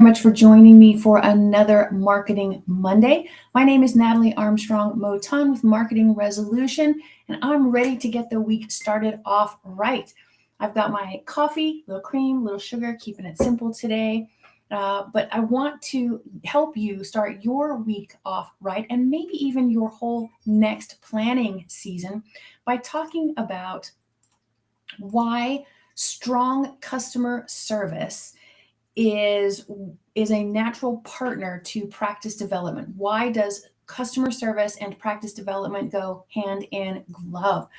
much for joining me for another Marketing Monday. My name is Natalie Armstrong-Motin with Marketing Resolution, and I'm ready to get the week started off right. I've got my coffee, little cream, little sugar, keeping it simple today. But I want to help you start your week off right, and maybe even your whole next planning season, by talking about why strong customer service is a natural partner to practice development. Why does customer service and practice development go hand in glove?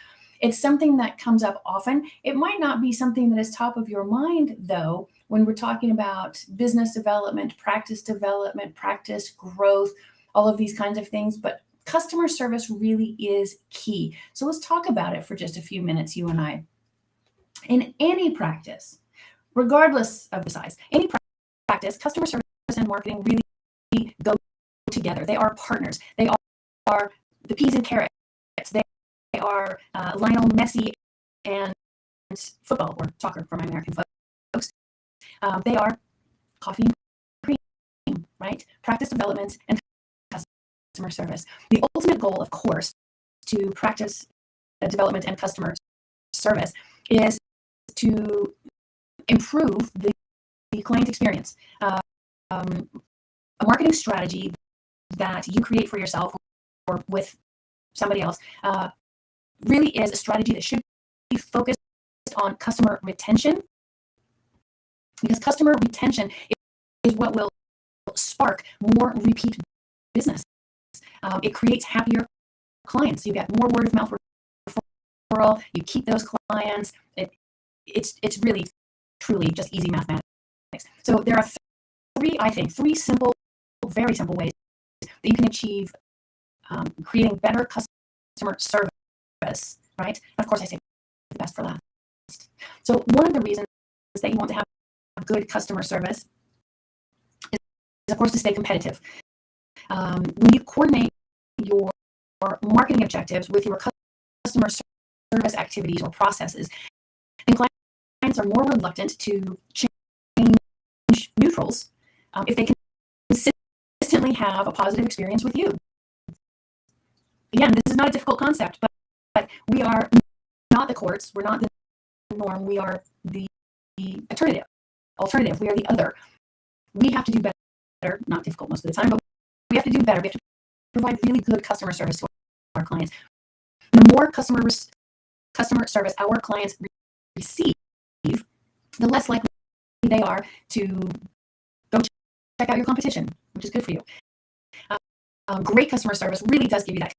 It's something that comes up often. It might not be something that is top of your mind, though, when we're talking about business development, practice growth, all of these kinds of things. But customer service really is key. So let's talk about it for just a few minutes, you and I. In any practice, regardless of the size, any practice, customer service and marketing really go together. They are partners. They are the peas and carrots. They are Lionel Messi and football, or soccer for my American folks. They are coffee and cream, right? Practice development and customer service. The ultimate goal, of course, to practice development and customer service is to improve the client experience. A marketing strategy that you create for yourself or with somebody else really is a strategy that should be focused on customer retention, because customer retention is what will spark more repeat business. It creates happier clients. You get more word of mouth referral. You keep those clients. It's really, truly just easy mathematics. So there are three simple, very simple ways that you can achieve creating better customer service, right? Of course, I say the best for last. So one of the reasons that you want to have good customer service is, of course, to stay competitive. When you coordinate your marketing objectives with your customer service activities or processes, then clients are more reluctant to change neutrals if they consistently have a positive experience with you. Again, this is not a difficult concept, but we are not the courts. We're not the norm. We are the alternative. We are the other. We have to do better, not difficult most of the time, but we have to do better. We have to provide really good customer service to our clients. The more customer service our clients receive, the less likely they are to go check out your competition, which is good for you. Great customer service really does give you that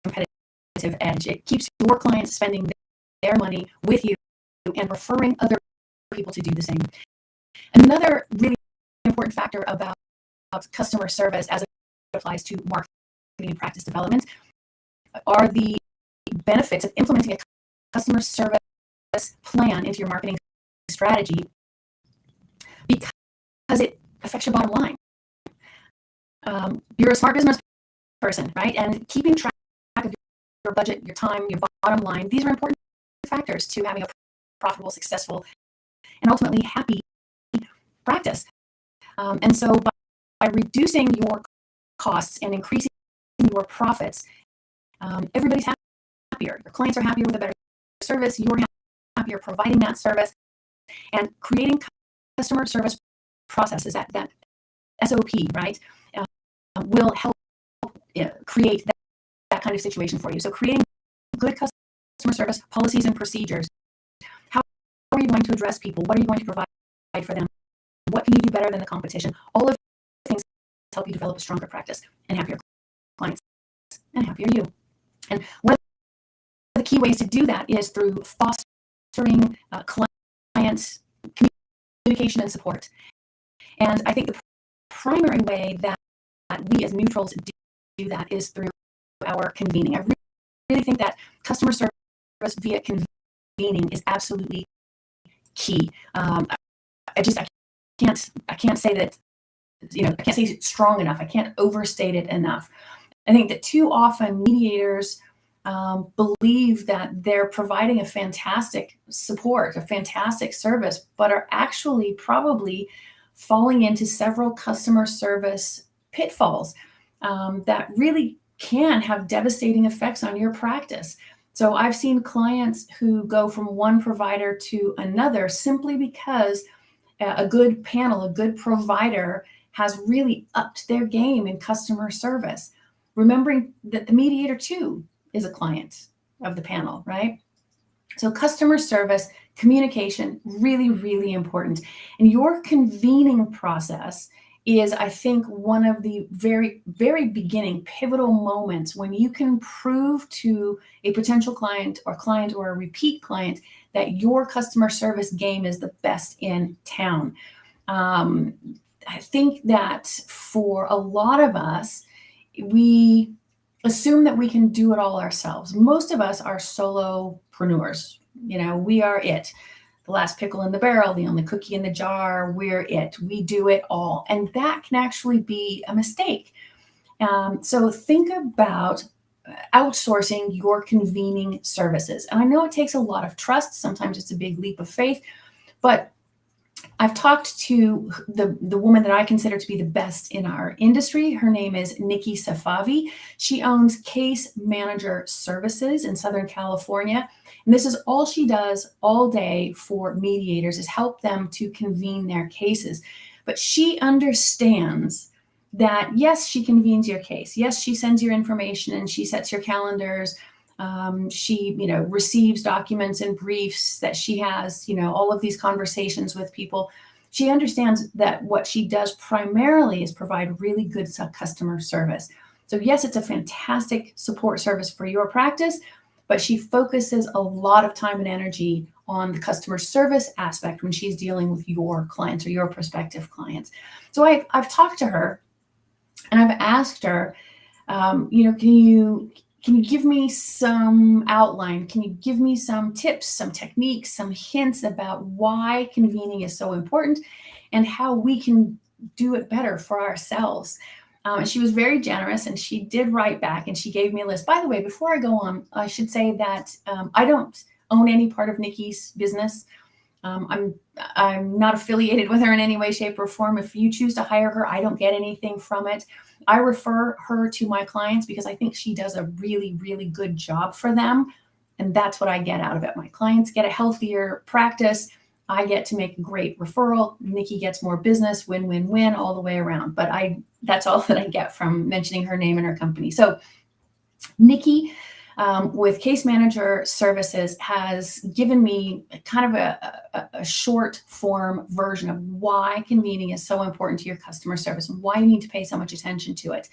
competitive edge. It keeps your clients spending their money with you and referring other people to do the same. Another really important factor about customer service as it applies to marketing and practice development are the benefits of implementing a customer service plan into your marketing strategy, because it affects your bottom line. You're a smart business person, right? And keeping track of your budget, your time, your bottom line, these are important factors to having a profitable, successful, and ultimately happy practice. And so by reducing your costs and increasing your profits, everybody's happier. Your clients are happier with a better service. You're happier providing that service, and creating customer service processes, that SOP, right, will help create that kind of situation for you. So creating good customer service policies and procedures. How are you going to address people? What are you going to provide for them? What can you do better than the competition? All of these things help you develop a stronger practice and happier clients and happier you. And one of the key ways to do that is through fostering client communication and support. And I think the primary way that we as neutrals do that is through our convening. I really think that customer service via convening is absolutely key. I can't say that, I can't say it strong enough. I can't overstate it enough. I think that too often mediators believe that they're providing a fantastic support, a fantastic service, but are actually probably falling into several customer service pitfalls that really can have devastating effects on your practice. So I've seen clients who go from one provider to another simply because a good panel, a good provider has really upped their game in customer service, remembering that the mediator too is a client of the panel, right? So customer service, communication, really, really important. And your convening process is, I think, one of the very, very beginning pivotal moments when you can prove to a potential client or a repeat client that your customer service game is the best in town. I think that for a lot of us, we assume that we can do it all ourselves. Most of us are solopreneurs. We are it. The last pickle in the barrel, the only cookie in the jar, we're it. We do it all. And that can actually be a mistake. So think about outsourcing your convening services. And I know it takes a lot of trust. Sometimes it's a big leap of faith, but I've talked to the woman that I consider to be the best in our industry. Her name is Nikki Safavi. She owns Case Manager Services in Southern California. And this is all she does all day for mediators, is help them to convene their cases. But she understands that, yes, she convenes your case. Yes, she sends your information and she sets your calendars. She, receives documents and briefs, that she has, all of these conversations with people. She understands that what she does primarily is provide really good customer service. So yes, it's a fantastic support service for your practice, but she focuses a lot of time and energy on the customer service aspect when she's dealing with your clients or your prospective clients. So I've talked to her and I've asked her, can you give me some outline? Can you give me some tips, some techniques, some hints about why convening is so important and how we can do it better for ourselves? And she was very generous, and she did write back, and she gave me a list. By the way, before I go on, I should say that I don't own any part of Nikki's business. I'm not affiliated with her in any way, shape, or form. If you choose to hire her, I don't get anything from it. I refer her to my clients because I think she does a really, really good job for them. And that's what I get out of it. My clients get a healthier practice. I get to make a great referral. Nikki gets more business, win, win, win all the way around. But that's all that I get from mentioning her name and her company. So Nikki, with Case Manager Services, has given me kind of a short form version of why convening is so important to your customer service and why you need to pay so much attention to it.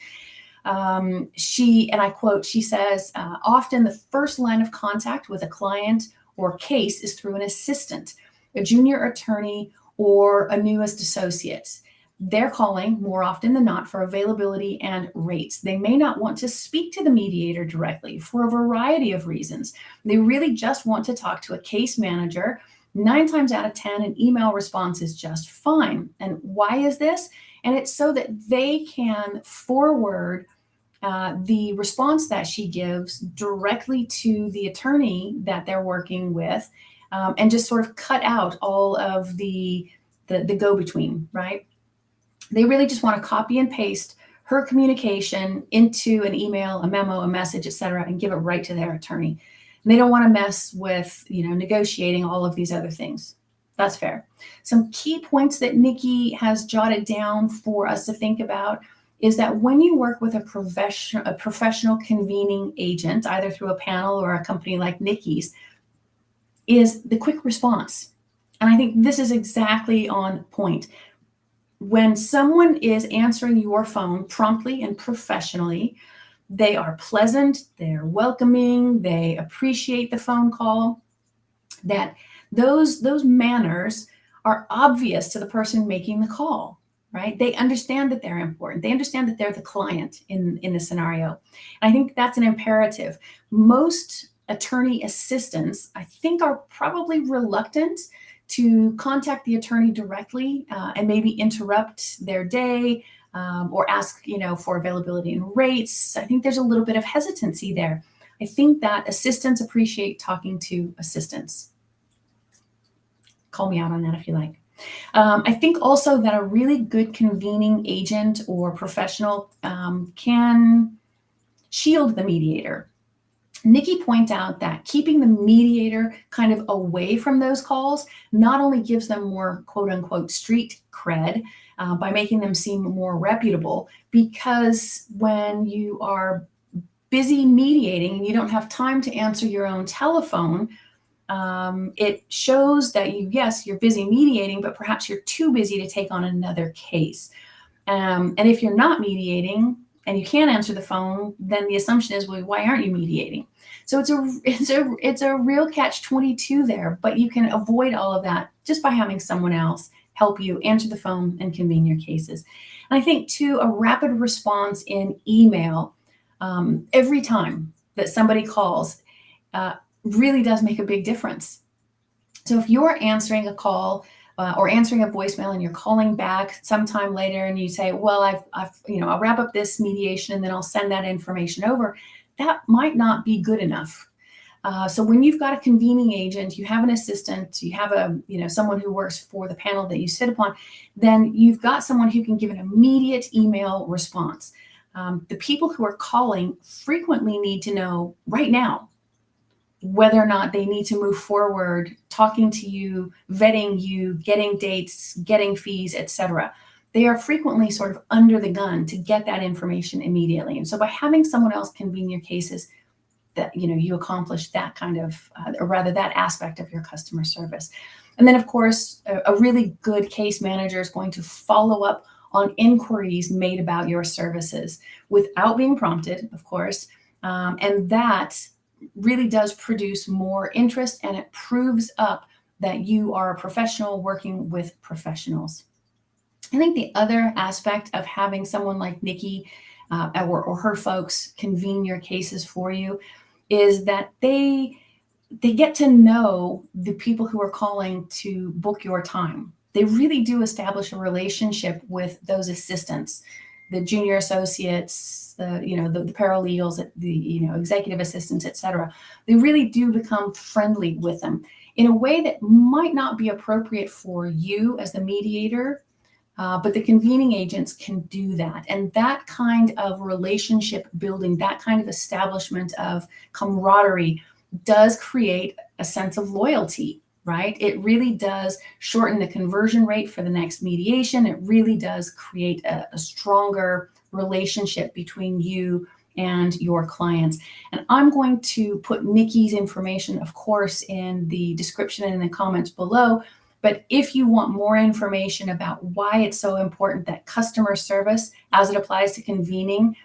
She, and I quote, she says, often the first line of contact with a client or case is through an assistant, a junior attorney, or a newest associate. They're calling more often than not for availability and rates. They may not want to speak to the mediator directly for a variety of reasons. They really just want to talk to a case manager. 9 times out of 10, an email response is just fine. And why is this? And it's so that they can forward the response that she gives directly to the attorney that they're working with, and just sort of cut out all of the go-between, right? They really just want to copy and paste her communication into an email, a memo, a message, et cetera, and give it right to their attorney. And they don't want to mess with, negotiating all of these other things. That's fair. Some key points that Nikki has jotted down for us to think about is that when you work with a professional convening agent, either through a panel or a company like Nikki's, is the quick response. And I think this is exactly on point. When someone is answering your phone promptly and professionally, they are pleasant, they're welcoming, they appreciate the phone call, that those manners are obvious to the person making the call, right? They understand that they're important. They understand that they're the client in the scenario. And I think that's an imperative. Most attorney assistants, I think, are probably reluctant to contact the attorney directly and maybe interrupt their day or ask, for availability and rates. I think there's a little bit of hesitancy there. I think that assistants appreciate talking to assistants. Call me out on that if you like. I think also that a really good convening agent or professional can shield the mediator. Nikki points out that keeping the mediator kind of away from those calls not only gives them more quote unquote street cred by making them seem more reputable, because when you are busy mediating and you don't have time to answer your own telephone, it shows that yes, you're busy mediating, but perhaps you're too busy to take on another case. And if you're not mediating and you can't answer the phone, then the assumption is, well, why aren't you mediating? So it's a real catch-22 there, but you can avoid all of that just by having someone else help you answer the phone and convene your cases. And I think too, a rapid response in email every time that somebody calls really does make a big difference. So if you're answering a call or answering a voicemail and you're calling back sometime later and you say, well, I'll wrap up this mediation and then I'll send that information over, that might not be good enough. So when you've got a convening agent, you have an assistant, you have someone who works for the panel that you sit upon, then you've got someone who can give an immediate email response. The people who are calling frequently need to know right now whether or not they need to move forward, talking to you, vetting you, getting dates, getting fees, etc. They are frequently sort of under the gun to get that information immediately. And so by having someone else convene your cases, that you accomplish that kind of, or rather that aspect of your customer service. And then of course, a really good case manager is going to follow up on inquiries made about your services without being prompted, of course, and that really does produce more interest, and it proves up that you are a professional working with professionals. I think the other aspect of having someone like Nikki or her folks convene your cases for you is that they get to know the people who are calling to book your time. They really do establish a relationship with those assistants, the junior associates, the paralegals, the executive assistants, etc. They really do become friendly with them in a way that might not be appropriate for you as the mediator, but the convening agents can do that. And that kind of relationship building, that kind of establishment of camaraderie does create a sense of loyalty, right? It really does shorten the conversion rate for the next mediation. It really does create a stronger relationship between you and your clients. And I'm going to put Nikki's information, of course, in the description and in the comments below. But if you want more information about why it's so important that customer service, as it applies to convening,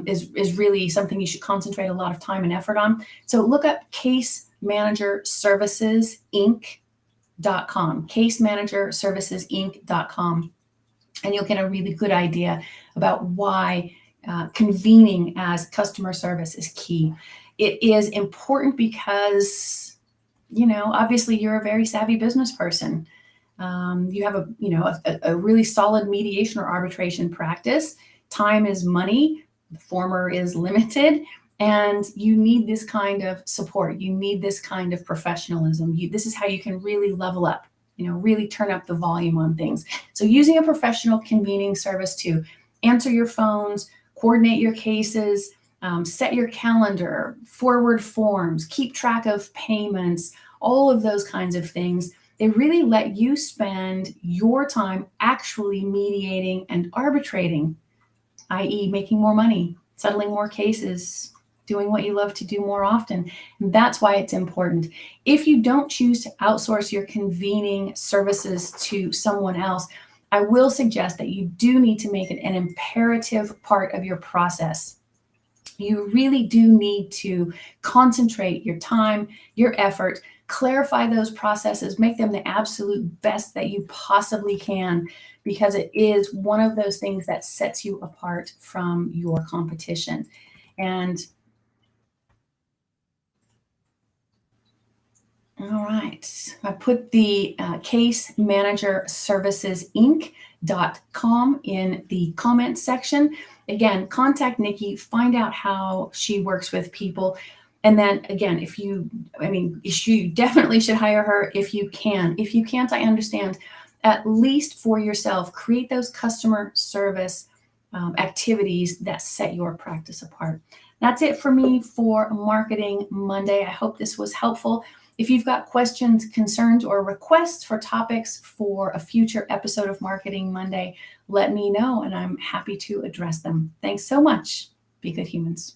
is really something you should concentrate a lot of time and effort on. So look up casemanagerservicesinc.com, casemanagerservicesinc.com, and you'll get a really good idea about why convening as customer service is key. It is important because, obviously you're a very savvy business person. You have a really solid mediation or arbitration practice. Time is money. The former is limited. And you need this kind of support. You need this kind of professionalism. This is how you can really level up, really turn up the volume on things. So using a professional convening service to answer your phones, coordinate your cases, set your calendar, forward forms, keep track of payments, all of those kinds of things. They really let you spend your time actually mediating and arbitrating, i.e. making more money, settling more cases, doing what you love to do more often. And that's why it's important. If you don't choose to outsource your convening services to someone else, I will suggest that you do need to make it an imperative part of your process. You really do need to concentrate your time, your effort, clarify those processes, make them the absolute best that you possibly can, because it is one of those things that sets you apart from your competition. And all right, I put the casemanagerservicesinc.com in the comments section. Again, contact Nikki, find out how she works with people. And then again, you definitely should hire her if you can. If you can't, I understand. at least for yourself. Create those customer service activities that set your practice apart. That's it for me for Marketing Monday. I hope this was helpful. If you've got questions, concerns, or requests for topics for a future episode of Marketing Monday, let me know and I'm happy to address them. Thanks so much. Be good humans.